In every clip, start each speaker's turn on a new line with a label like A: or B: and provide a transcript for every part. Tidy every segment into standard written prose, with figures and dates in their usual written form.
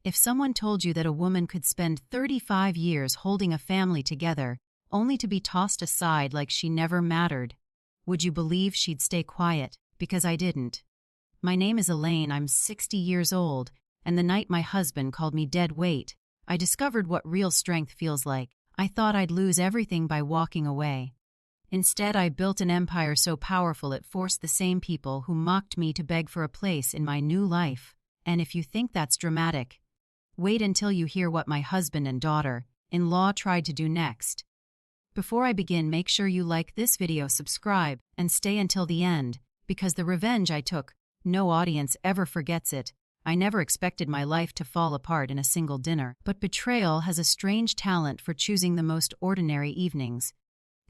A: If someone told you that a woman could spend 35 years holding a family together, only to be tossed aside like she never mattered, would you believe she'd stay quiet? Because I didn't. My name is Elaine, I'm 60 years old, and the night my husband called me dead weight, I discovered what real strength feels like. I thought I'd lose everything by walking away. Instead, I built an empire so powerful it forced the same people who mocked me to beg for a place in my new life. And if you think that's dramatic, wait until you hear what my husband and daughter-in-law tried to do next. Before I begin, make sure you like this video, subscribe, and stay until the end, because the revenge I took, no audience ever forgets it. I never expected my life to fall apart in a single dinner, but betrayal has a strange talent for choosing the most ordinary evenings.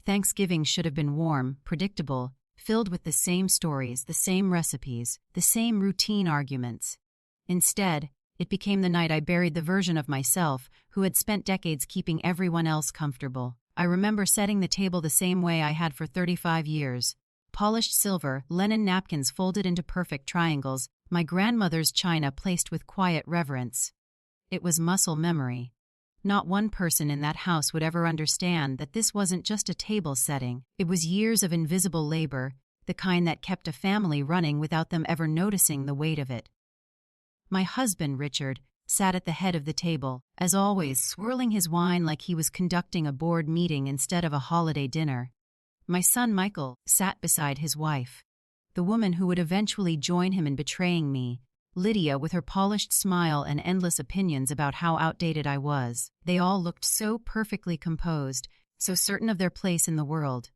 A: Thanksgiving should have been warm, predictable, filled with the same stories, the same recipes, the same routine arguments. Instead, it became the night I buried the version of myself who had spent decades keeping everyone else comfortable. I remember setting the table the same way I had for 35 years. Polished silver, linen napkins folded into perfect triangles, my grandmother's china placed with quiet reverence. It was muscle memory. Not one person in that house would ever understand that this wasn't just a table setting. It was years of invisible labor, the kind that kept a family running without them ever noticing the weight of it. My husband, Richard, sat at the head of the table, as always, swirling his wine like he was conducting a board meeting instead of a holiday dinner. My son, Michael, sat beside his wife, the woman who would eventually join him in betraying me, Lydia, with her polished smile and endless opinions about how outdated I was. They all looked so perfectly composed, so certain of their place in the world.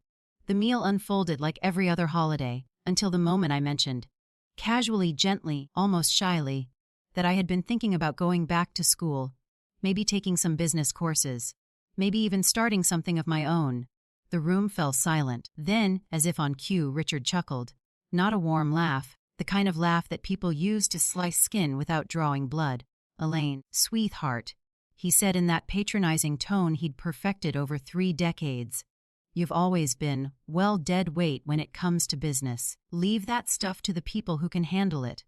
A: The meal unfolded like every other holiday, until the moment I mentioned, casually, gently, almost shyly, that I had been thinking about going back to school, maybe taking some business courses, maybe even starting something of my own. The room fell silent. Then, as if on cue, Richard chuckled. Not a warm laugh, the kind of laugh that people use to slice skin without drawing blood. "Elaine, sweetheart," he said in that patronizing tone he'd perfected over 3 decades. "You've always been, well, dead weight when it comes to business. Leave that stuff to the people who can handle it."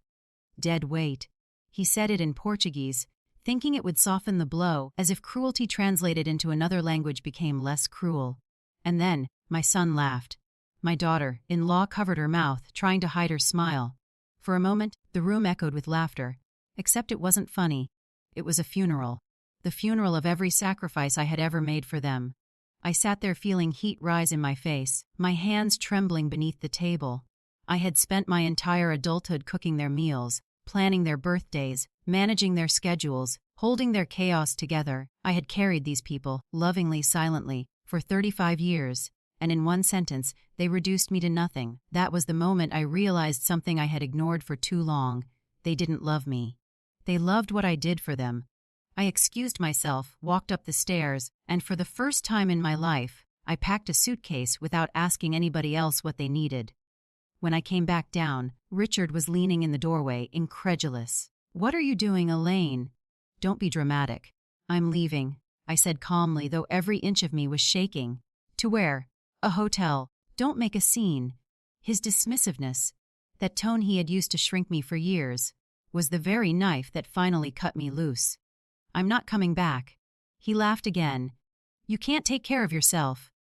A: Dead weight. He said it in Portuguese, thinking it would soften the blow, as if cruelty translated into another language became less cruel. And then, my son laughed. My daughter-in-law covered her mouth, trying to hide her smile. For a moment, the room echoed with laughter. Except it wasn't funny. It was a funeral. The funeral of every sacrifice I had ever made for them. I sat there feeling heat rise in my face, my hands trembling beneath the table. I had spent my entire adulthood cooking their meals, planning their birthdays, managing their schedules, holding their chaos together. I had carried these people, lovingly, silently, for 35 years. And in one sentence, they reduced me to nothing. That was the moment I realized something I had ignored for too long. They didn't love me. They loved what I did for them. I excused myself, walked up the stairs, and for the first time in my life, I packed a suitcase without asking anybody else what they needed. When I came back down, Richard was leaning in the doorway, incredulous. "What are you doing, Elaine?" "Don't be dramatic. I'm leaving," I said calmly, though every inch of me was shaking. "To where?" "A hotel. Don't make a scene." His dismissiveness, that tone he had used to shrink me for years, was the very knife that finally cut me loose. "I'm not coming back." He laughed again. "You can't take care of yourself.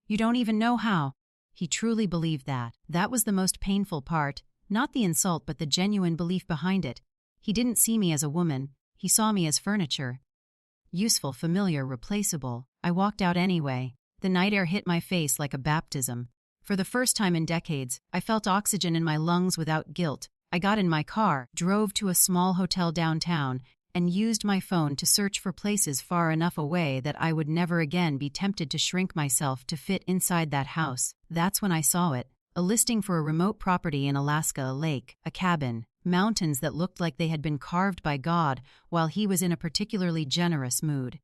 A: You don't even know how." He truly believed that. That was the most painful part, not the insult but the genuine belief behind it. He didn't see me as a woman, he saw me as furniture. Useful, familiar, replaceable. I walked out anyway. The night air hit my face like a baptism. For the first time in decades, I felt oxygen in my lungs without guilt. I got in my car, drove to a small hotel downtown, and used my phone to search for places far enough away that I would never again be tempted to shrink myself to fit inside that house. That's when I saw it. A listing for a remote property in Alaska, a lake, a cabin, mountains that looked like they had been carved by God while he was in a particularly generous mood.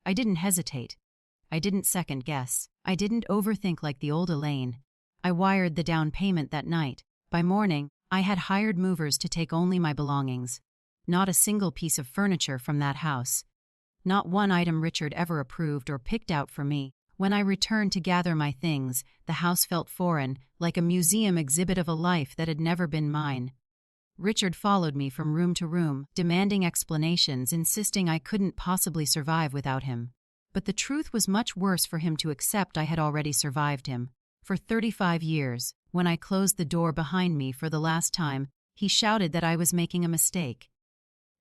A: I didn't hesitate. I didn't second guess. I didn't overthink like the old Elaine. I wired the down payment that night. By morning, I had hired movers to take only my belongings. Not a single piece of furniture from that house. Not one item Richard ever approved or picked out for me. When I returned to gather my things, the house felt foreign, like a museum exhibit of a life that had never been mine. Richard followed me from room to room, demanding explanations, insisting I couldn't possibly survive without him. But the truth was much worse for him to accept. I had already survived him. For 35 years, when I closed the door behind me for the last time, he shouted that I was making a mistake,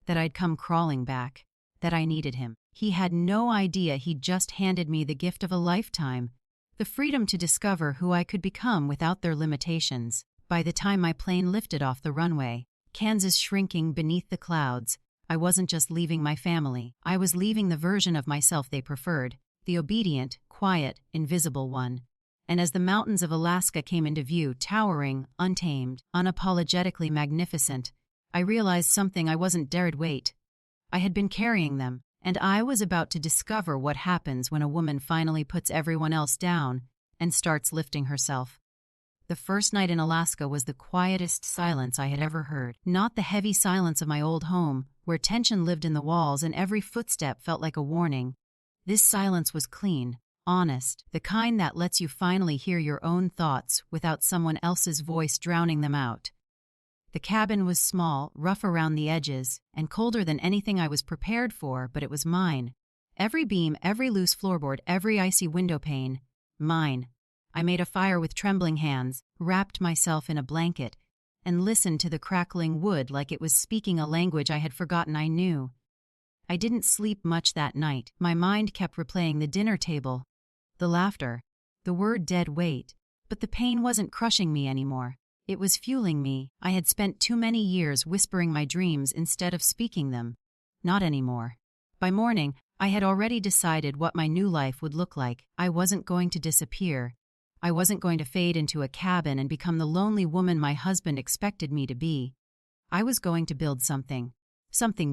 A: that I'd come crawling back, that I needed him. He had no idea he'd just handed me the gift of a lifetime, the freedom to discover who I could become without their limitations. By the time my plane lifted off the runway, Kansas shrinking beneath the clouds, I wasn't just leaving my family, I was leaving the version of myself they preferred, the obedient, quiet, invisible one. And as the mountains of Alaska came into view, towering, untamed, unapologetically magnificent, I realized something I wasn't dared wait. I had been carrying them, and I was about to discover what happens when a woman finally puts everyone else down and starts lifting herself. The first night in Alaska was the quietest silence I had ever heard. Not the heavy silence of my old home, where tension lived in the walls and every footstep felt like a warning. This silence was clean, honest, the kind that lets you finally hear your own thoughts without someone else's voice drowning them out. The cabin was small, rough around the edges, and colder than anything I was prepared for, but it was mine. Every beam, every loose floorboard, every icy window pane, mine. I made a fire with trembling hands, wrapped myself in a blanket, and listened to the crackling wood like it was speaking a language I had forgotten I knew. I didn't sleep much that night. My mind kept replaying the dinner table, the laughter, the word dead weight, but the pain wasn't crushing me anymore. It was fueling me. I had spent too many years whispering my dreams instead of speaking them. Not anymore. By morning, I had already decided what my new life would look like. I wasn't going to disappear. I wasn't going to fade into a cabin and become the lonely woman my husband expected me to be. I was going to build something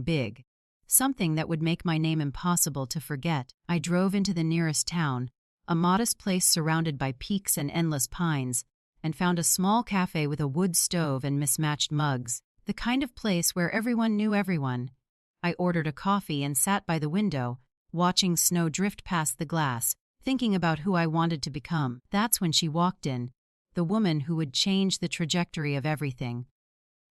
A: big, something that would make my name impossible to forget. I drove into the nearest town, a modest place surrounded by peaks and endless pines, and found a small cafe with a wood stove and mismatched mugs, the kind of place where everyone knew everyone. I ordered a coffee and sat by the window, watching snow drift past the glass, thinking about who I wanted to become. That's when she walked in, the woman who would change the trajectory of everything.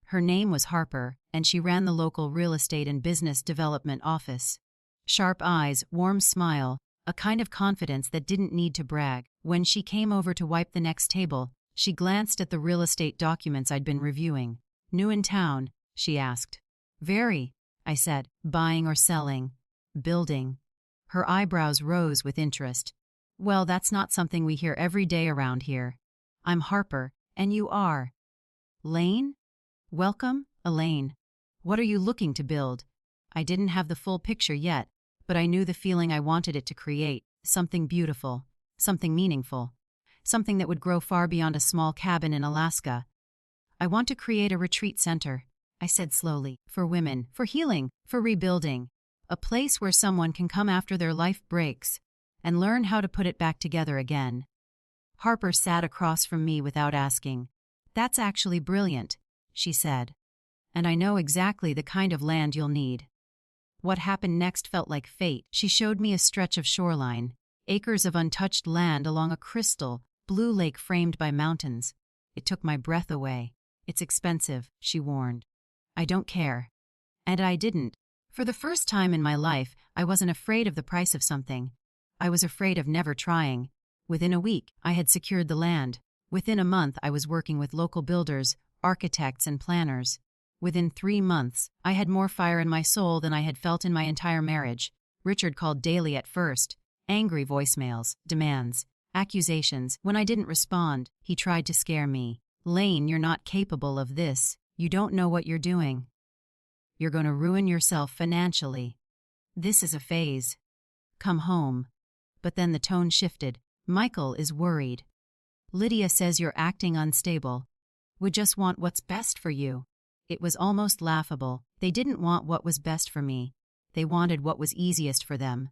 A: Her name was Harper, and she ran the local real estate and business development office. Sharp eyes, warm smile, a kind of confidence that didn't need to brag. When she came over to wipe the next table, she glanced at the real estate documents I'd been reviewing. "New in town?" she asked. "Very," I said. "Buying or selling?" "Building." Her eyebrows rose with interest. "Well, that's not something we hear every day around here. I'm Harper, and you are Lane? Welcome, Elaine. What are you looking to build?" I didn't have the full picture yet, but I knew the feeling I wanted it to create, something beautiful, something meaningful, something that would grow far beyond a small cabin in Alaska. "I want to create a retreat center," I said slowly, "for women, for healing, for rebuilding. A place where someone can come after their life breaks and learn how to put it back together again." Harper sat across from me without asking. "That's actually brilliant," she said. "And I know exactly the kind of land you'll need." What happened next felt like fate. She showed me a stretch of shoreline, acres of untouched land along a crystal, blue lake framed by mountains. It took my breath away. "It's expensive," she warned. "I don't care." And I didn't. For the first time in my life, I wasn't afraid of the price of something. I was afraid of never trying. Within a week, I had secured the land. Within a month, I was working with local builders, architects, and planners. Within 3 months, I had more fire in my soul than I had felt in my entire marriage. Richard called daily at first. Angry voicemails, demands, accusations. When I didn't respond, he tried to scare me. "Lane, you're not capable of this. You don't know what you're doing. You're going to ruin yourself financially. This is a phase. Come home." But then the tone shifted. "Michael is worried. Lydia says you're acting unstable. Would just want what's best for you." It was almost laughable. They didn't want what was best for me. They wanted what was easiest for them.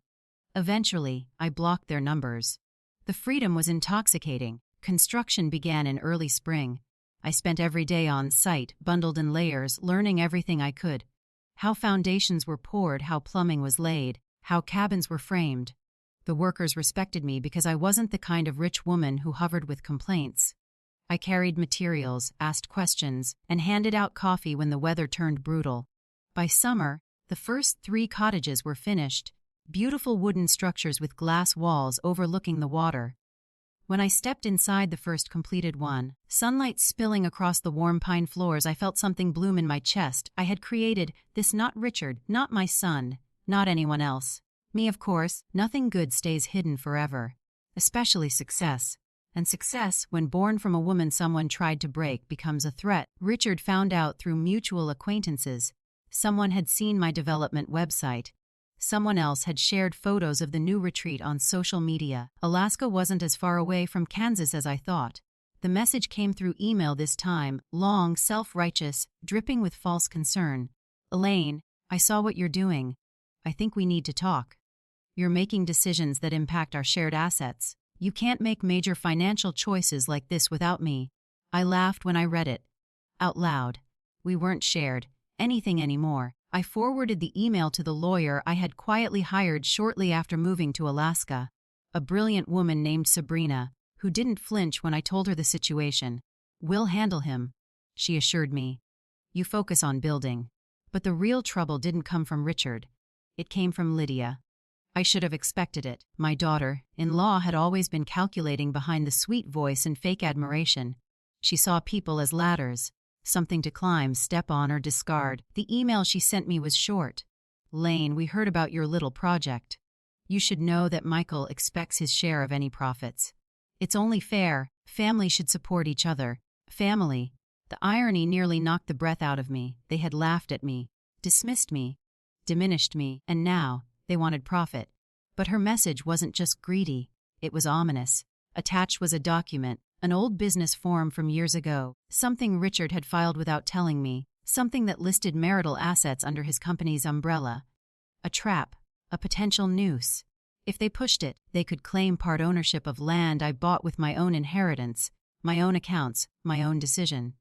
A: Eventually, I blocked their numbers. The freedom was intoxicating. Construction began in early spring. I spent every day on site, bundled in layers, learning everything I could. How foundations were poured, how plumbing was laid, how cabins were framed. The workers respected me because I wasn't the kind of rich woman who hovered with complaints. I carried materials, asked questions, and handed out coffee when the weather turned brutal. By summer, the first 3 cottages were finished, beautiful wooden structures with glass walls overlooking the water. When I stepped inside the first completed one, sunlight spilling across the warm pine floors, I felt something bloom in my chest. I had created this, not Richard, not my son, not anyone else. Me, of course. Nothing good stays hidden forever, especially success. And success, when born from a woman someone tried to break, becomes a threat. Richard found out through mutual acquaintances. Someone had seen my development website. Someone else had shared photos of the new retreat on social media. Alaska wasn't as far away from Kansas as I thought. The message came through email this time, long, self-righteous, dripping with false concern. Elaine, I saw what you're doing. I think we need to talk. You're making decisions that impact our shared assets. You can't make major financial choices like this without me. I laughed when I read it. Out loud. We weren't shared anything anymore. I forwarded the email to the lawyer I had quietly hired shortly after moving to Alaska, a brilliant woman named Sabrina, who didn't flinch when I told her the situation. We'll handle him, she assured me. You focus on building. But the real trouble didn't come from Richard. It came from Lydia. I should have expected it. My daughter-in-law had always been calculating behind the sweet voice and fake admiration. She saw people as ladders, something to climb, step on, or discard. The email she sent me was short. Lane, we heard about your little project. You should know that Michael expects his share of any profits. It's only fair. Family should support each other. Family. The irony nearly knocked the breath out of me. They had laughed at me, dismissed me, diminished me, and now they wanted profit. But her message wasn't just greedy. It was ominous. Attached was a document, an old business form from years ago, something Richard had filed without telling me, something that listed marital assets under his company's umbrella. A trap, a potential noose. If they pushed it, they could claim part ownership of land I bought with my own inheritance, my own accounts, my own decision.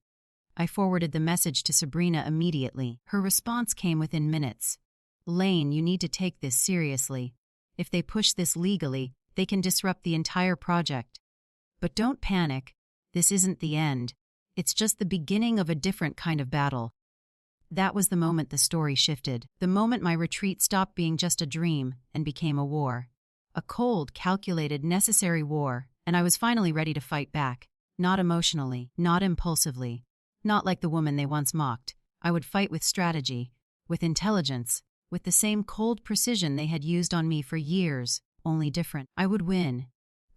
A: I forwarded the message to Sabrina immediately. Her response came within minutes. Lane, you need to take this seriously. If they push this legally, they can disrupt the entire project. But don't panic. This isn't the end. It's just the beginning of a different kind of battle. That was the moment the story shifted. The moment my retreat stopped being just a dream and became a war. A cold, calculated, necessary war, and I was finally ready to fight back. Not emotionally, not impulsively, not like the woman they once mocked. I would fight with strategy, with intelligence, with the same cold precision they had used on me for years, only different. I would win.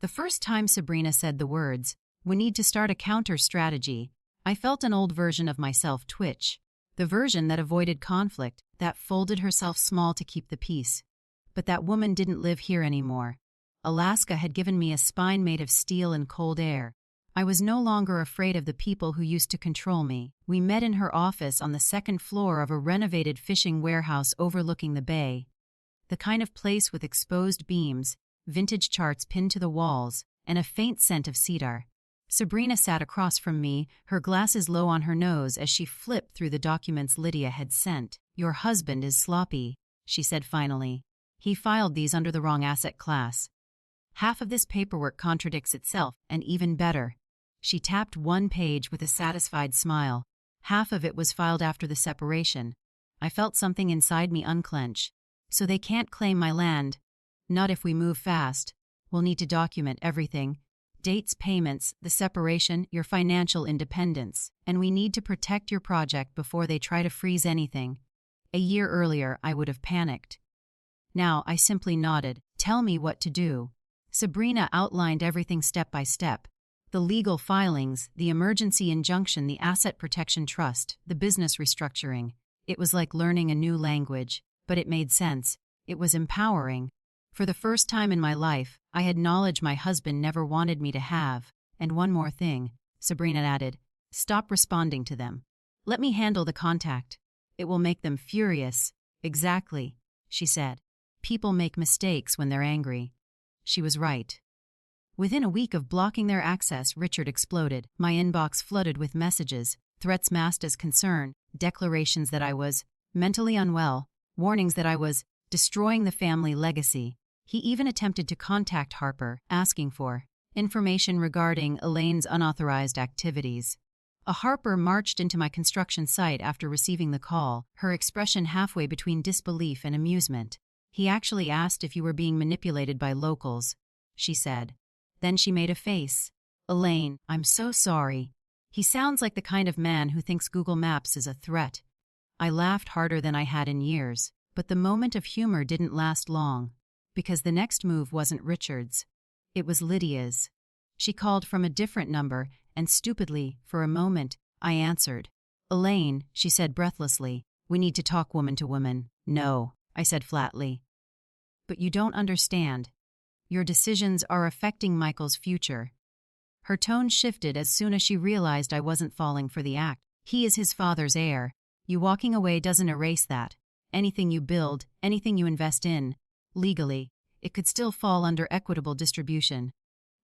A: The first time Sabrina said the words, "We need to start a counter-strategy," I felt an old version of myself twitch. The version that avoided conflict, that folded herself small to keep the peace. But that woman didn't live here anymore. Alaska had given me a spine made of steel and cold air. I was no longer afraid of the people who used to control me. We met in her office on the second floor of a renovated fishing warehouse overlooking the bay. The kind of place with exposed beams, vintage charts pinned to the walls, and a faint scent of cedar. Sabrina sat across from me, her glasses low on her nose as she flipped through the documents Lydia had sent. "Your husband is sloppy," she said finally. "He filed these under the wrong asset class. Half of this paperwork contradicts itself, and even better." She tapped one page with a satisfied smile. Half of it was filed after the separation. I felt something inside me unclench. "So they can't claim my land." "Not if we move fast. We'll need to document everything. Dates, payments, the separation, your financial independence. And we need to protect your project before they try to freeze anything." A year earlier, I would have panicked. Now, I simply nodded. "Tell me what to do." Sabrina outlined everything step by step. The legal filings, the emergency injunction, the asset protection trust, the business restructuring. It was like learning a new language, but it made sense. It was empowering. For the first time in my life, I had knowledge my husband never wanted me to have. "And one more thing," Sabrina added. "Stop responding to them. Let me handle the contact. It will make them furious." "Exactly," she said. "People make mistakes when they're angry." She was right. Within a week of blocking their access, Richard exploded. My inbox flooded with messages, threats masked as concern, declarations that I was mentally unwell, warnings that I was destroying the family legacy. He even attempted to contact Harper, asking for Information regarding Elaine's unauthorized activities. A Harper marched into my construction site after receiving the call, her expression halfway between disbelief and amusement. He actually asked if you were being manipulated by locals, she said. Then she made a face. Elaine, I'm so sorry. He sounds like the kind of man who thinks Google Maps is a threat. I laughed harder than I had in years, but the moment of humor didn't last long, because the next move wasn't Richard's. It was Lydia's. She called from a different number, and stupidly, for a moment, I answered. Elaine, she said breathlessly, we need to talk woman to woman. No, I said flatly. But you don't understand. Your decisions are affecting Michael's future. Her tone shifted as soon as she realized I wasn't falling for the act. He is his father's heir. You walking away doesn't erase that. Anything you build, anything you invest in, legally, it could still fall under equitable distribution.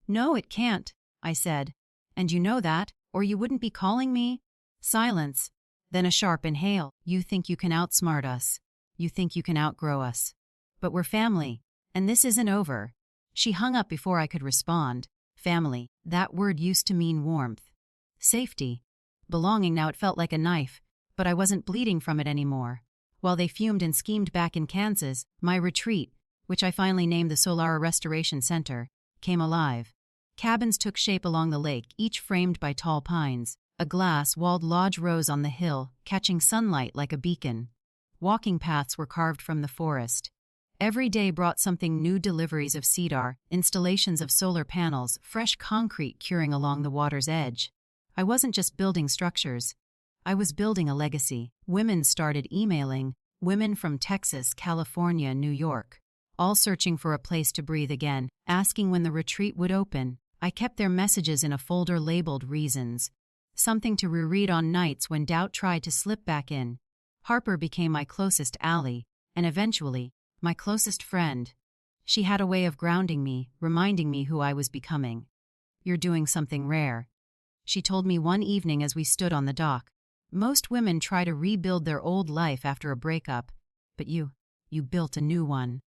A: No, it can't, I said. And you know that, or you wouldn't be calling me? Silence. Then a sharp inhale. You think you can outsmart us. You think you can outgrow us. But we're family, and this isn't over. She hung up before I could respond. Family, that word used to mean warmth. Safety. Belonging now it felt like a knife, but I wasn't bleeding from it anymore. While they fumed and schemed back in Kansas, my retreat, which I finally named the Solara Restoration Center, came alive. Cabins took shape along the lake, each framed by tall pines. A glass-walled lodge rose on the hill, catching sunlight like a beacon. Walking paths were carved from the forest. Every day brought something new: deliveries of cedar, installations of solar panels, fresh concrete curing along the water's edge. I wasn't just building structures. I was building a legacy. Women started emailing, women from Texas, California, New York, all searching for a place to breathe again, asking when the retreat would open. I kept their messages in a folder labeled Reasons, something to reread on nights when doubt tried to slip back in. Harper became my closest ally, and eventually, my closest friend. She had a way of grounding me, reminding me who I was becoming. You're doing something rare, she told me one evening as we stood on the dock. Most women try to rebuild their old life after a breakup, but you built a new one.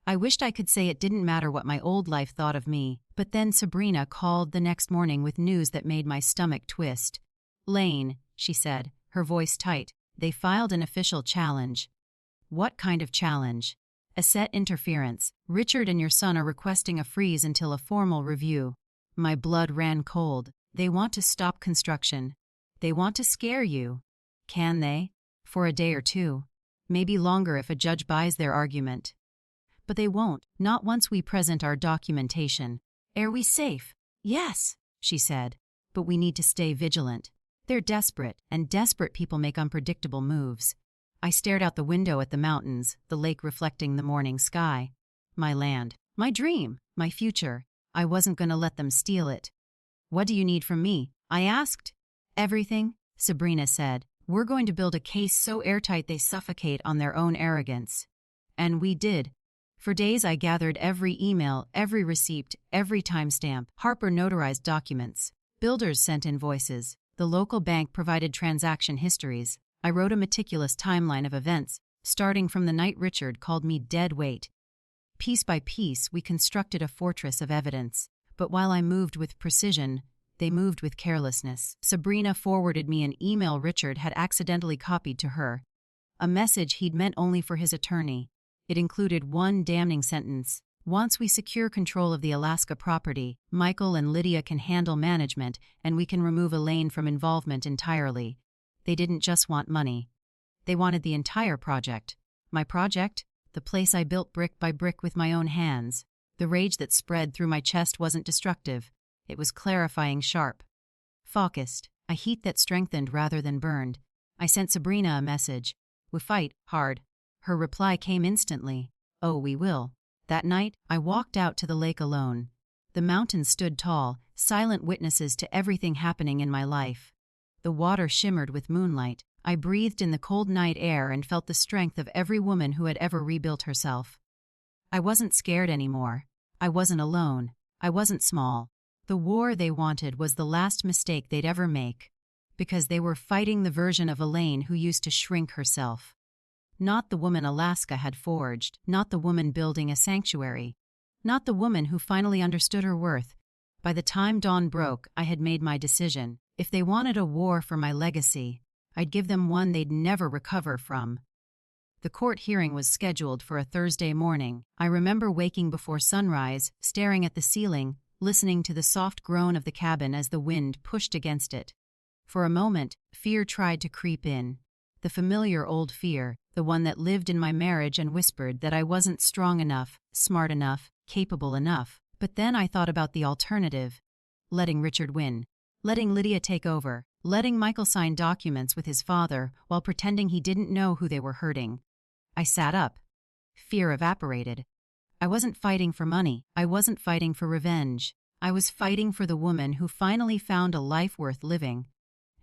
A: I wished I could say it didn't matter what my old life thought of me, but then Sabrina called the next morning with news that made my stomach twist. Lane, she said, her voice tight, they filed an official challenge. What kind of challenge? Asset interference. Richard and your son are requesting a freeze until a formal review. My blood ran cold. They want to stop construction. They want to scare you. Can they? For a day or two. Maybe longer if a judge buys their argument. But they won't, not once we present our documentation. Are we safe? Yes, she said. But we need to stay vigilant. They're desperate, and desperate people make unpredictable moves. I stared out the window at the mountains, the lake reflecting the morning sky. My land, my dream, my future. I wasn't going to let them steal it. What do you need from me? I asked. Everything, Sabrina said. We're going to build a case so airtight they suffocate on their own arrogance. And we did. For days I gathered every email, every receipt, every timestamp. Harper notarized documents. Builders sent invoices. The local bank provided transaction histories. I wrote a meticulous timeline of events, starting from the night Richard called me dead weight. Piece by piece, we constructed a fortress of evidence. But while I moved with precision, they moved with carelessness. Sabrina forwarded me an email Richard had accidentally copied to her. A message he'd meant only for his attorney. It included one damning sentence. Once we secure control of the Alaska property, Michael and Lydia can handle management, and we can remove Elaine from involvement entirely. They didn't just want money. They wanted the entire project. My project? The place I built brick by brick with my own hands. The rage that spread through my chest wasn't destructive. It was clarifying, sharp. Focused, a heat that strengthened rather than burned. I sent Sabrina a message. We fight, hard. Her reply came instantly. Oh, we will. That night, I walked out to the lake alone. The mountains stood tall, silent witnesses to everything happening in my life. The water shimmered with moonlight. I breathed in the cold night air and felt the strength of every woman who had ever rebuilt herself. I wasn't scared anymore. I wasn't alone. I wasn't small. The war they wanted was the last mistake they'd ever make, because they were fighting the version of Elaine who used to shrink herself. Not the woman Alaska had forged, not the woman building a sanctuary, not the woman who finally understood her worth, By the time dawn broke, I had made my decision. If they wanted a war for my legacy, I'd give them one they'd never recover from. The court hearing was scheduled for a Thursday morning. I remember waking before sunrise, staring at the ceiling, listening to the soft groan of the cabin as the wind pushed against it. For a moment, fear tried to creep in. The familiar old fear, the one that lived in my marriage and whispered that I wasn't strong enough, smart enough, capable enough. But then I thought about the alternative. Letting Richard win. Letting Lydia take over. Letting Michael sign documents with his father while pretending he didn't know who they were hurting. I sat up. Fear evaporated. I wasn't fighting for money. I wasn't fighting for revenge. I was fighting for the woman who finally found a life worth living.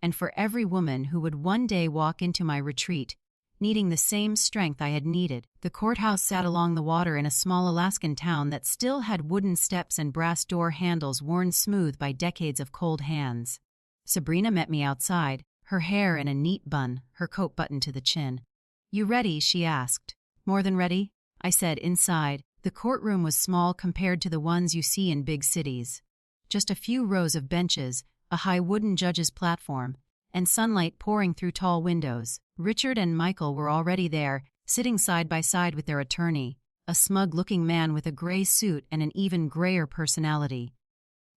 A: And for every woman who would one day walk into my retreat, needing the same strength I had needed. The courthouse sat along the water in a small Alaskan town that still had wooden steps and brass door handles worn smooth by decades of cold hands. Sabrina met me outside, her hair in a neat bun, her coat buttoned to the chin. "You ready?" she asked. "More than ready," I said inside. The courtroom was small compared to the ones you see in big cities. Just a few rows of benches, a high wooden judge's platform, and sunlight pouring through tall windows. Richard and Michael were already there, sitting side by side with their attorney, a smug-looking man with a gray suit and an even grayer personality.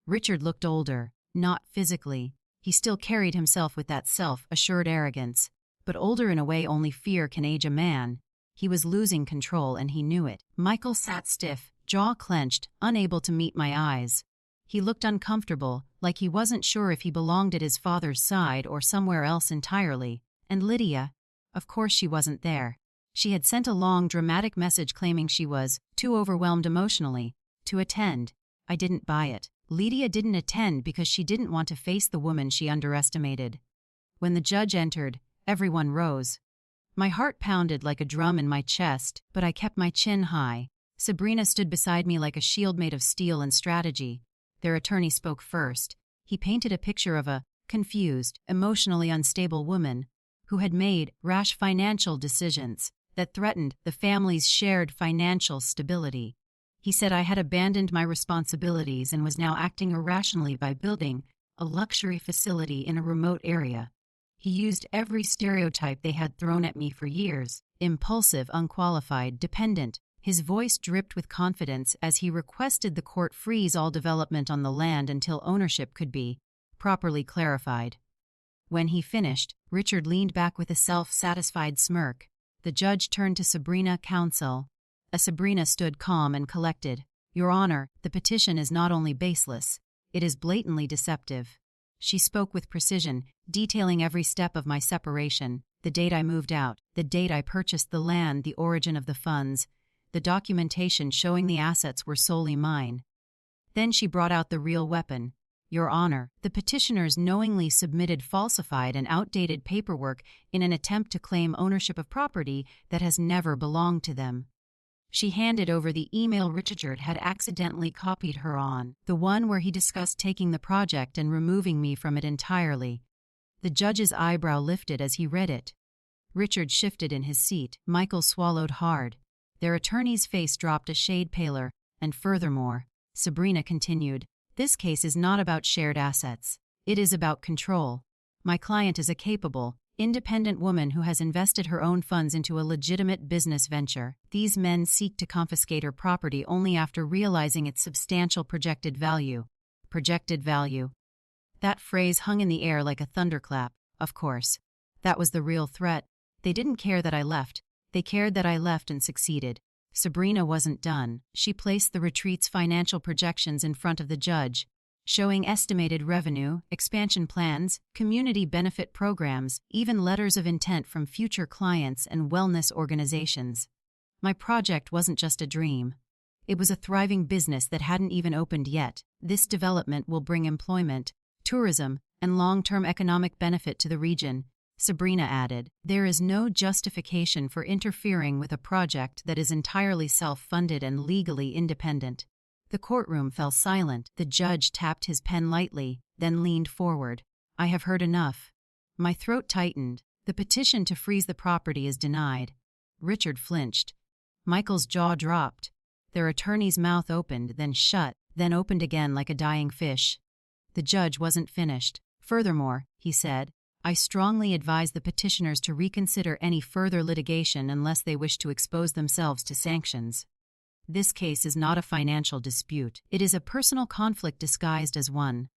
A: Richard looked older, not physically. He still carried himself with that self-assured arrogance, but older in a way only fear can age a man. He was losing control and he knew it. Michael sat stiff, jaw clenched, unable to meet my eyes. He looked uncomfortable, like he wasn't sure if he belonged at his father's side or somewhere else entirely. And Lydia, of course she wasn't there. She had sent a long, dramatic message claiming she was too overwhelmed emotionally to attend. I didn't buy it. Lydia didn't attend because she didn't want to face the woman she underestimated. When the judge entered, everyone rose. My heart pounded like a drum in my chest, but I kept my chin high. Sabrina stood beside me like a shield made of steel and strategy. Their attorney spoke first. He painted a picture of a confused, emotionally unstable woman who had made rash financial decisions that threatened the family's shared financial stability. He said I had abandoned my responsibilities and was now acting irrationally by building a luxury facility in a remote area. He used every stereotype they had thrown at me for years: impulsive, unqualified, dependent. His voice dripped with confidence as he requested the court freeze all development on the land until ownership could be properly clarified. When he finished, Richard leaned back with a self-satisfied smirk. The judge turned to Sabrina, counsel. Sabrina stood calm and collected. "Your Honor, the petition is not only baseless, it is blatantly deceptive." She spoke with precision, detailing every step of my separation, the date I moved out, the date I purchased the land, the origin of the funds, the documentation showing the assets were solely mine. Then she brought out the real weapon. "Your Honor, the petitioners knowingly submitted falsified and outdated paperwork in an attempt to claim ownership of property that has never belonged to them." She handed over the email Richard had accidentally copied her on, the one where he discussed taking the project and removing me from it entirely. The judge's eyebrow lifted as he read it. Richard shifted in his seat. Michael swallowed hard. Their attorney's face dropped a shade paler, and furthermore, Sabrina continued, "This case is not about shared assets. It is about control. My client is a capable, independent woman who has invested her own funds into a legitimate business venture. These men seek to confiscate her property only after realizing its substantial projected value." Projected value. That phrase hung in the air like a thunderclap. Of course. That was the real threat. They didn't care that I left. They cared that I left and succeeded. Sabrina wasn't done. She placed the retreat's financial projections in front of the judge, showing estimated revenue, expansion plans, community benefit programs, even letters of intent from future clients and wellness organizations. My project wasn't just a dream. It was a thriving business that hadn't even opened yet. This development will bring employment, tourism, and long-term economic benefit to the region, Sabrina added. There is no justification for interfering with a project that is entirely self-funded and legally independent. The courtroom fell silent. The judge tapped his pen lightly, then leaned forward. "I have heard enough." My throat tightened. The petition to freeze the property is denied. Richard flinched. Michael's jaw dropped. Their attorney's mouth opened, then shut. then opened again like a dying fish. The judge wasn't finished. Furthermore, he said, I strongly advise the petitioners to reconsider any further litigation unless they wish to expose themselves to sanctions. This case is not a financial dispute. It is a personal conflict disguised as one.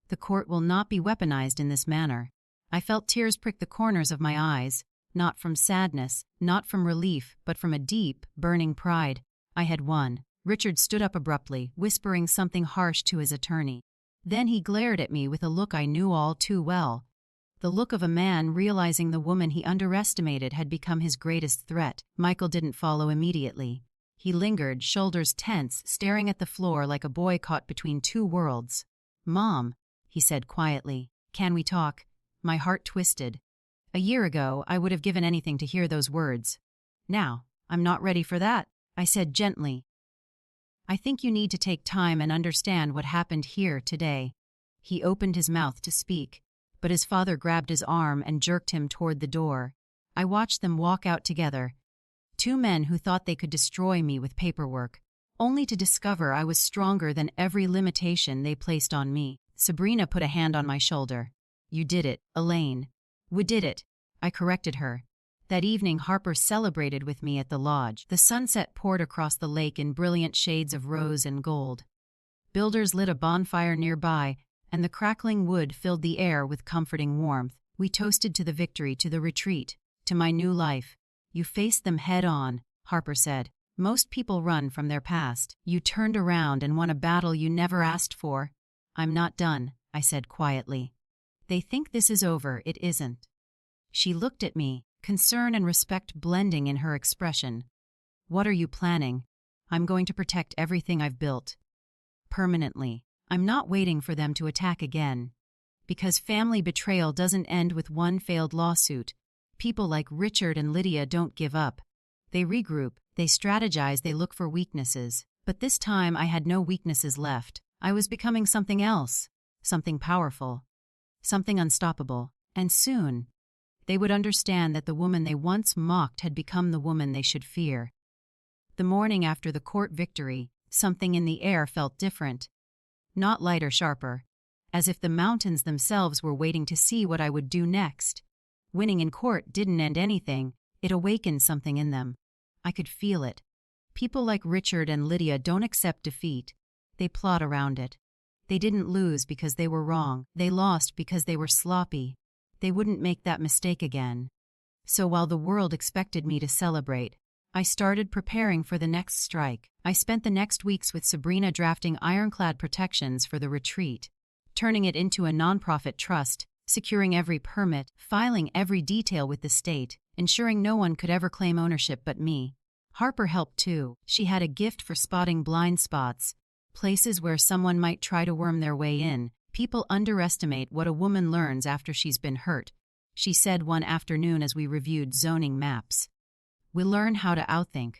A: The court will not be weaponized in this manner. I felt tears prick the corners of my eyes, not from sadness, not from relief, but from a deep, burning pride. I had won. Richard stood up abruptly, whispering something harsh to his attorney. Then he glared at me with a look I knew all too well. The look of a man realizing the woman he underestimated had become his greatest threat. Michael didn't follow immediately. He lingered, shoulders tense, staring at the floor like a boy caught between two worlds. "Mom," he said quietly, "can we talk?" My heart twisted. A year ago, I would have given anything to hear those words. Now, I'm not ready for that, I said gently. I think you need to take time and understand what happened here today. He opened his mouth to speak, but his father grabbed his arm and jerked him toward the door. I watched them walk out together. Two men who thought they could destroy me with paperwork, only to discover I was stronger than every limitation they placed on me. Sabrina put a hand on my shoulder. "You did it, Elaine." "We did it," I corrected her. That evening Harper celebrated with me at the lodge. The sunset poured across the lake in brilliant shades of rose and gold. Builders lit a bonfire nearby, and the crackling wood filled the air with comforting warmth. We toasted to the victory, to the retreat, to my new life. "You faced them head on," Harper said. "Most people run from their past. You turned around and won a battle you never asked for." "I'm not done," I said quietly. "They think this is over. It isn't." She looked at me, concern and respect blending in her expression. "What are you planning?" "I'm going to protect everything I've built. Permanently. I'm not waiting for them to attack again. Because family betrayal doesn't end with one failed lawsuit. People like Richard and Lydia don't give up. They regroup, they strategize, they look for weaknesses. But this time I had no weaknesses left. I was becoming something else. Something powerful. Something unstoppable. And soon, they would understand that the woman they once mocked had become the woman they should fear. The morning after the court victory, something in the air felt different. Not lighter, sharper. As if the mountains themselves were waiting to see what I would do next. Winning in court didn't end anything, it awakened something in them. I could feel it. People like Richard and Lydia don't accept defeat. They plot around it. They didn't lose because they were wrong. They lost because they were sloppy. They wouldn't make that mistake again. So while the world expected me to celebrate, I started preparing for the next strike. I spent the next weeks with Sabrina drafting ironclad protections for the retreat, turning it into a nonprofit trust, securing every permit, filing every detail with the state, ensuring no one could ever claim ownership but me. Harper helped too. She had a gift for spotting blind spots, places where someone might try to worm their way in. People underestimate what a woman learns after she's been hurt, she said one afternoon as we reviewed zoning maps. "We learn how to outthink."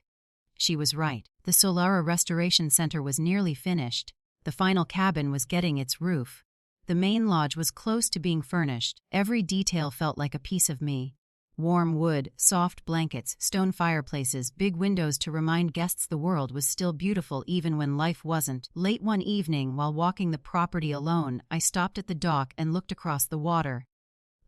A: She was right. The Solara Restoration Center was nearly finished. The final cabin was getting its roof. The main lodge was close to being furnished. Every detail felt like a piece of me. Warm wood, soft blankets, stone fireplaces, big windows to remind guests the world was still beautiful even when life wasn't. Late one evening, while walking the property alone, I stopped at the dock and looked across the water.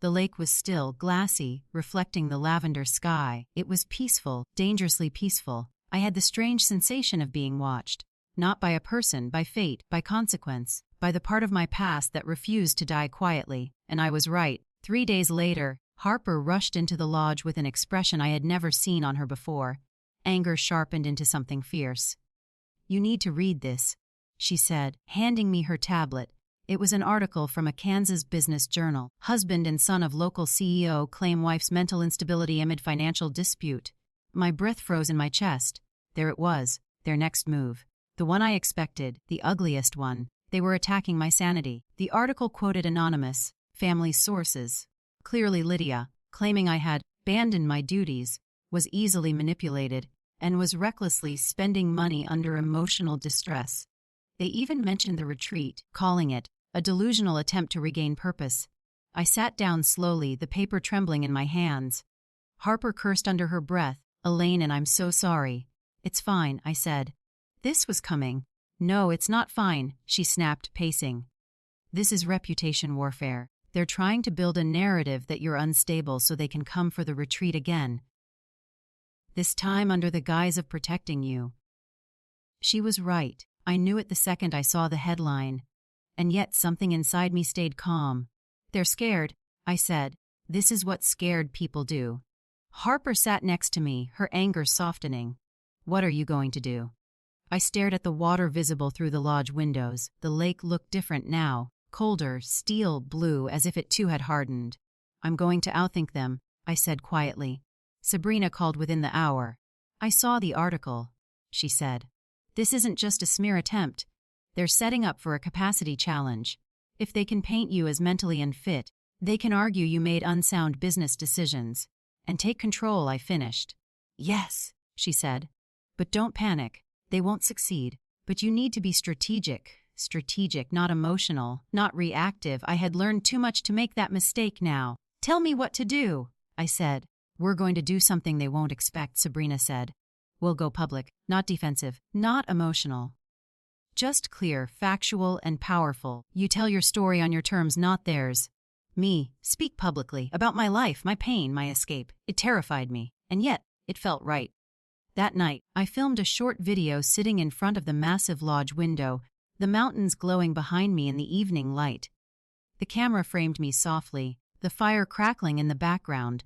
A: The lake was still, glassy, reflecting the lavender sky. It was peaceful, dangerously peaceful. I had the strange sensation of being watched. Not by a person, by fate, by consequence, by the part of my past that refused to die quietly. And I was right. 3 days later, Harper rushed into the lodge with an expression I had never seen on her before. Anger sharpened into something fierce. "You need to read this," she said, handing me her tablet. It was an article from a Kansas business journal. "Husband and son of local CEO claim wife's mental instability amid financial dispute." My breath froze in my chest. There it was, their next move. The one I expected, the ugliest one. They were attacking my sanity. The article quoted anonymous, family sources. Clearly Lydia, claiming I had abandoned my duties, was easily manipulated, and was recklessly spending money under emotional distress. They even mentioned the retreat, calling it a delusional attempt to regain purpose. I sat down slowly, the paper trembling in my hands. Harper cursed under her breath. "Elaine, and I'm so sorry." "It's fine," I said. This was coming. No, it's not fine, she snapped, pacing. This is reputation warfare. They're trying to build a narrative that you're unstable so they can come for the retreat again. This time under the guise of protecting you. She was right. I knew it the second I saw the headline. And yet something inside me stayed calm. They're scared, I said. This is what scared people do. Harper sat next to me, her anger softening. What are you going to do? I stared at the water visible through the lodge windows. The lake looked different now, colder, steel blue, as if it too had hardened. I'm going to outthink them, I said quietly. Sabrina called within the hour. I saw the article, she said. This isn't just a smear attempt. They're setting up for a capacity challenge. If they can paint you as mentally unfit, they can argue you made unsound business decisions. And take control, I finished. Yes, she said. But don't panic. They won't succeed. But you need to be strategic. Strategic, not emotional, not reactive. I had learned too much to make that mistake now. Tell me what to do, I said. We're going to do something they won't expect, Sabrina said. We'll go public, not defensive, not emotional. Just clear, factual, and powerful. You tell your story on your terms, not theirs. Me, speak publicly, about my life, my pain, my escape. It terrified me, and yet, it felt right. That night, I filmed a short video sitting in front of the massive lodge window, the mountains glowing behind me in the evening light. The camera framed me softly, the fire crackling in the background.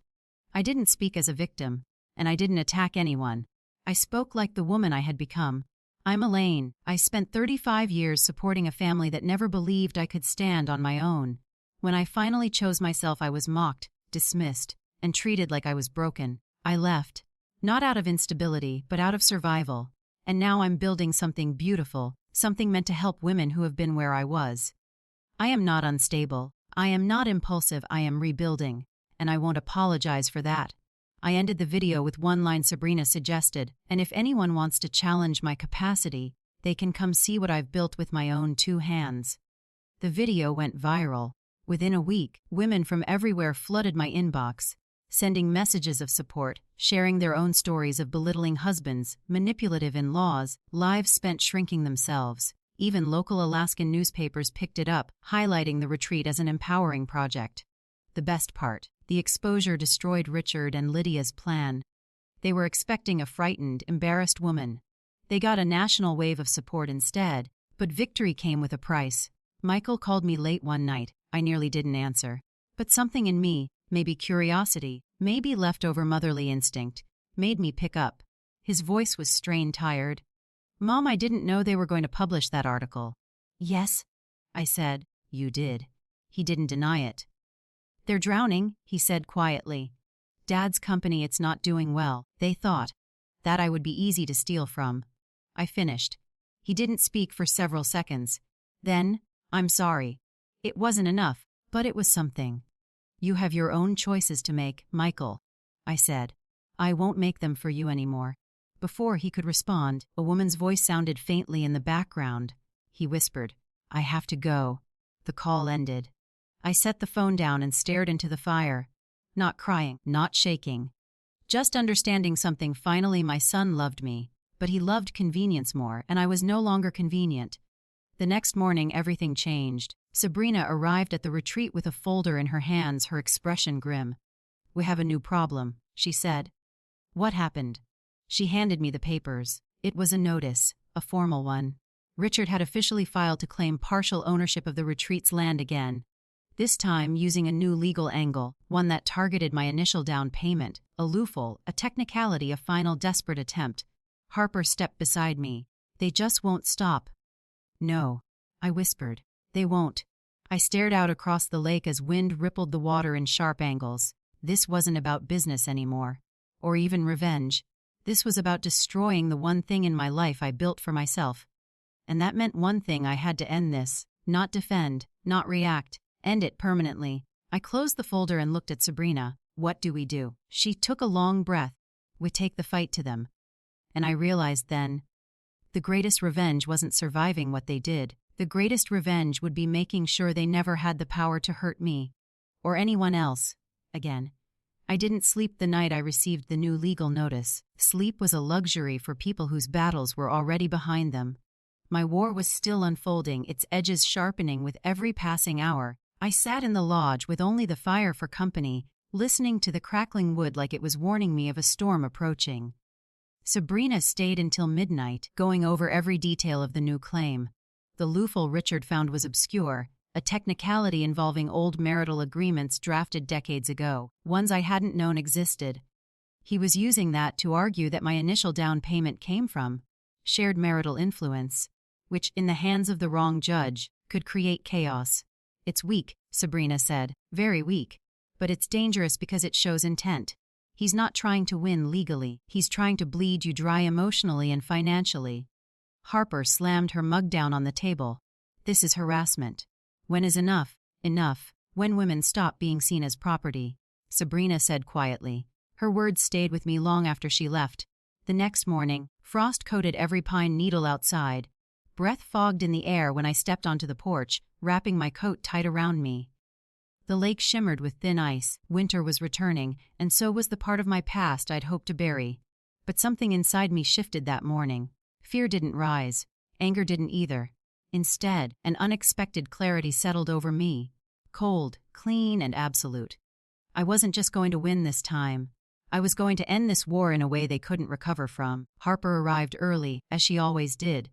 A: I didn't speak as a victim, and I didn't attack anyone. I spoke like the woman I had become. I'm Elaine. I spent 35 years supporting a family that never believed I could stand on my own. When I finally chose myself, I was mocked, dismissed, and treated like I was broken. I left, not out of instability, but out of survival. And now I'm building something beautiful, something meant to help women who have been where I was. I am not unstable. I am not impulsive. I am rebuilding, and I won't apologize for that. I ended the video with one line Sabrina suggested, and if anyone wants to challenge my capacity, they can come see what I've built with my own 2 hands. The video went viral. Within a week, women from everywhere flooded my inbox, sending messages of support, sharing their own stories of belittling husbands, manipulative in-laws, lives spent shrinking themselves. Even local Alaskan newspapers picked it up, highlighting the retreat as an empowering project. The best part, the exposure destroyed Richard and Lydia's plan. They were expecting a frightened, embarrassed woman. They got a national wave of support instead, but victory came with a price. Michael called me late one night. I nearly didn't answer. But something in me, maybe curiosity, maybe leftover motherly instinct, made me pick up. His voice was strained, tired. Mom, I didn't know they were going to publish that article. Yes, I said. You did. He didn't deny it. They're drowning, he said quietly. Dad's company, it's not doing well. They thought that I would be easy to steal from. I finished. He didn't speak for several seconds. Then, I'm sorry. It wasn't enough, but it was something. You have your own choices to make, Michael, I said. I won't make them for you anymore. Before he could respond, a woman's voice sounded faintly in the background. He whispered, I have to go. The call ended. I set the phone down and stared into the fire. Not crying, not shaking. Just understanding something. Finally, my son loved me, but he loved convenience more, and I was no longer convenient. The next morning, everything changed. Sabrina arrived at the retreat with a folder in her hands, her expression grim. We have a new problem, she said. What happened? She handed me the papers. It was a notice, a formal one. Richard had officially filed to claim partial ownership of the retreat's land again. This time using a new legal angle, one that targeted my initial down payment, a loophole, a technicality, a final desperate attempt. Harper stepped beside me. They just won't stop. No, I whispered. They won't. I stared out across the lake as wind rippled the water in sharp angles. This wasn't about business anymore, or even revenge. This was about destroying the one thing in my life I built for myself. And that meant one thing: I had to end this, not defend, not react, end it permanently. I closed the folder and looked at Sabrina. What do we do? She took a long breath. We take the fight to them. And I realized then, the greatest revenge wasn't surviving what they did. The greatest revenge would be making sure they never had the power to hurt me, or anyone else, again. I didn't sleep the night I received the new legal notice. Sleep was a luxury for people whose battles were already behind them. My war was still unfolding, its edges sharpening with every passing hour. I sat in the lodge with only the fire for company, listening to the crackling wood like it was warning me of a storm approaching. Sabrina stayed until midnight, going over every detail of the new claim. The loophole Richard found was obscure, a technicality involving old marital agreements drafted decades ago, ones I hadn't known existed. He was using that to argue that my initial down payment came from shared marital influence, which, in the hands of the wrong judge, could create chaos. It's weak, Sabrina said, very weak. But it's dangerous because it shows intent. He's not trying to win legally, he's trying to bleed you dry emotionally and financially. Harper slammed her mug down on the table. This is harassment. When is enough? Enough. When women stop being seen as property, Sabrina said quietly. Her words stayed with me long after she left. The next morning, frost coated every pine needle outside. Breath fogged in the air when I stepped onto the porch, wrapping my coat tight around me. The lake shimmered with thin ice, winter was returning, and so was the part of my past I'd hoped to bury. But something inside me shifted that morning. Fear didn't rise. Anger didn't either. Instead, an unexpected clarity settled over me. Cold, clean, and absolute. I wasn't just going to win this time. I was going to end this war in a way they couldn't recover from. Harper arrived early, as she always did.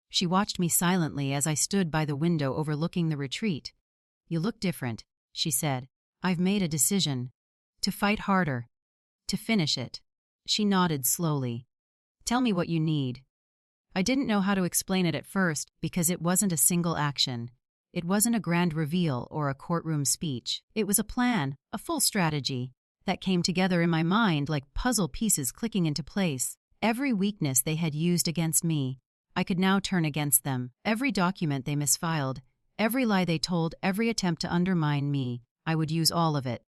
A: She watched me silently as I stood by the window overlooking the retreat. You look different, she said. I've made a decision. To fight harder. To finish it. She nodded slowly. Tell me what you need. I didn't know how to explain it at first because it wasn't a single action. It wasn't a grand reveal or a courtroom speech. It was a plan, a full strategy, that came together in my mind like puzzle pieces clicking into place. Every weakness they had used against me, I could now turn against them. Every document they misfiled, every lie they told, every attempt to undermine me, I would use all of it.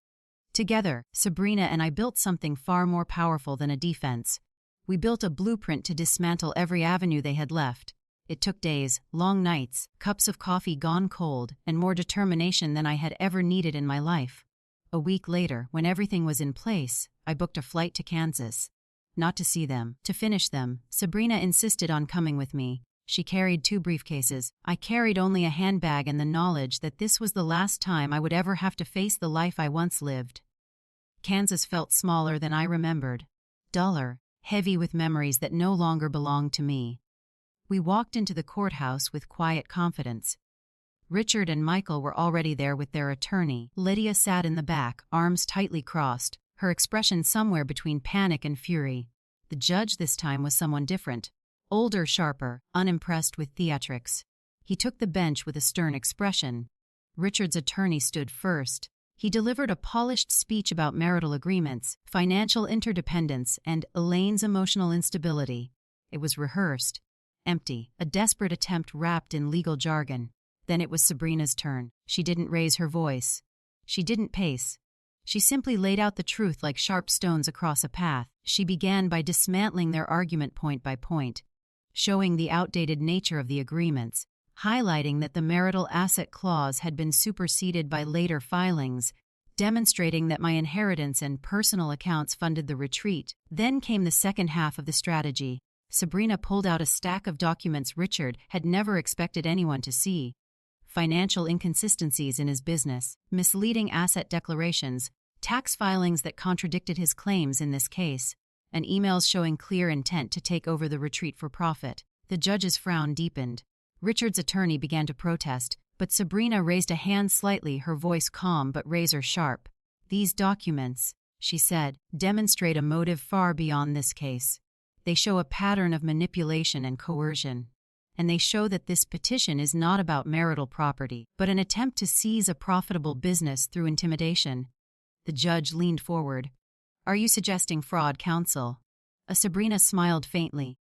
A: Together, Sabrina and I built something far more powerful than a defense. We built a blueprint to dismantle every avenue they had left. It took days, long nights, cups of coffee gone cold, and more determination than I had ever needed in my life. A week later, when everything was in place, I booked a flight to Kansas. Not to see them, to finish them. Sabrina insisted on coming with me. She carried 2 briefcases. I carried only a handbag and the knowledge that this was the last time I would ever have to face the life I once lived. Kansas felt smaller than I remembered. Duller, heavy with memories that no longer belonged to me. We walked into the courthouse with quiet confidence. Richard and Michael were already there with their attorney. Lydia sat in the back, arms tightly crossed, her expression somewhere between panic and fury. The judge this time was someone different. Older, sharper, unimpressed with theatrics. He took the bench with a stern expression. Richard's attorney stood first. He delivered a polished speech about marital agreements, financial interdependence, and Elaine's emotional instability. It was rehearsed. Empty, a desperate attempt wrapped in legal jargon. Then it was Sabrina's turn. She didn't raise her voice. She didn't pace. She simply laid out the truth like sharp stones across a path. She began by dismantling their argument point by point, showing the outdated nature of the agreements, highlighting that the marital asset clause had been superseded by later filings, demonstrating that my inheritance and personal accounts funded the retreat. Then came the second half of the strategy. Sabrina pulled out a stack of documents Richard had never expected anyone to see. Financial inconsistencies in his business, misleading asset declarations, tax filings that contradicted his claims in this case, and emails showing clear intent to take over the retreat for profit. The judge's frown deepened. Richard's attorney began to protest, but Sabrina raised a hand slightly, her voice calm but razor-sharp. These documents, she said, demonstrate a motive far beyond this case. They show a pattern of manipulation and coercion. And they show that this petition is not about marital property, but an attempt to seize a profitable business through intimidation. The judge leaned forward. Are you suggesting fraud, counsel? Sabrina smiled faintly.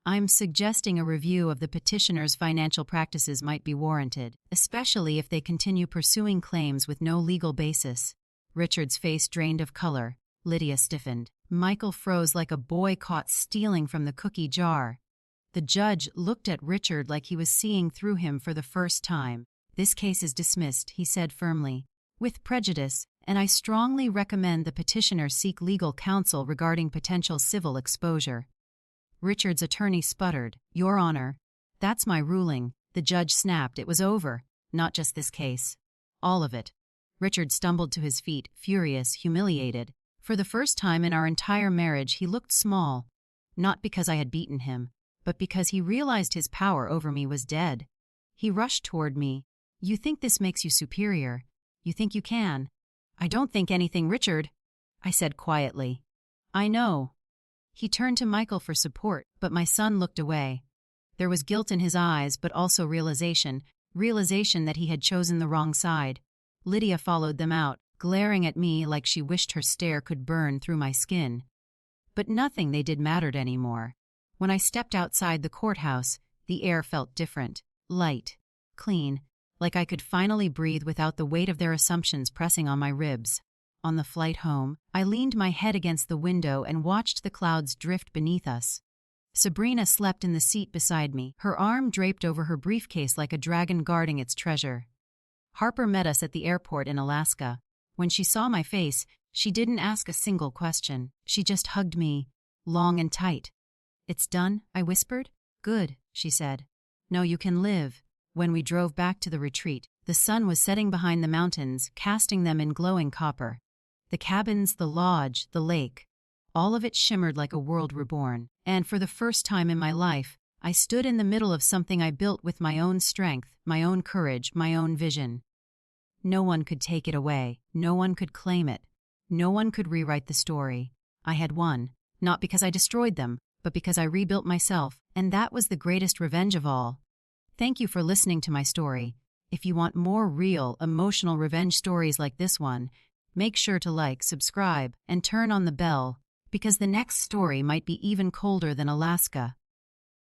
A: I'm suggesting a review of the petitioner's financial practices might be warranted, especially if they continue pursuing claims with no legal basis. Richard's face drained of color. Lydia stiffened. Michael froze like a boy caught stealing from the cookie jar. The judge looked at Richard like he was seeing through him for the first time. This case is dismissed, he said firmly, with prejudice, and I strongly recommend the petitioner seek legal counsel regarding potential civil exposure. Richard's attorney sputtered. Your Honor, That's my ruling, the judge snapped. It was over. Not just this case. All of it. Richard stumbled to his feet, furious, humiliated. For the first time in our entire marriage, he looked small. Not because I had beaten him, but because he realized his power over me was dead. He rushed toward me. You think this makes you superior. You think you can. I don't think anything, Richard, I said quietly. I know. He turned to Michael for support, but my son looked away. There was guilt in his eyes, but also realization that he had chosen the wrong side. Lydia followed them out, glaring at me like she wished her stare could burn through my skin. But nothing they did mattered anymore. When I stepped outside the courthouse, the air felt different, light, clean, like I could finally breathe without the weight of their assumptions pressing on my ribs. On the flight home, I leaned my head against the window and watched the clouds drift beneath us. Sabrina slept in the seat beside me, her arm draped over her briefcase like a dragon guarding its treasure. Harper met us at the airport in Alaska. When she saw my face, she didn't ask a single question. She just hugged me, long and tight. It's done, I whispered. Good, she said. No, you can live. When we drove back to the retreat, the sun was setting behind the mountains, casting them in glowing copper. The cabins, the lodge, the lake. All of it shimmered like a world reborn. And for the first time in my life, I stood in the middle of something I built with my own strength, my own courage, my own vision. No one could take it away. No one could claim it. No one could rewrite the story. I had won, not because I destroyed them, but because I rebuilt myself, and that was the greatest revenge of all. Thank you for listening to my story. If you want more real, emotional revenge stories like this one, make sure to like, subscribe, and turn on the bell, because the next story might be even colder than Alaska.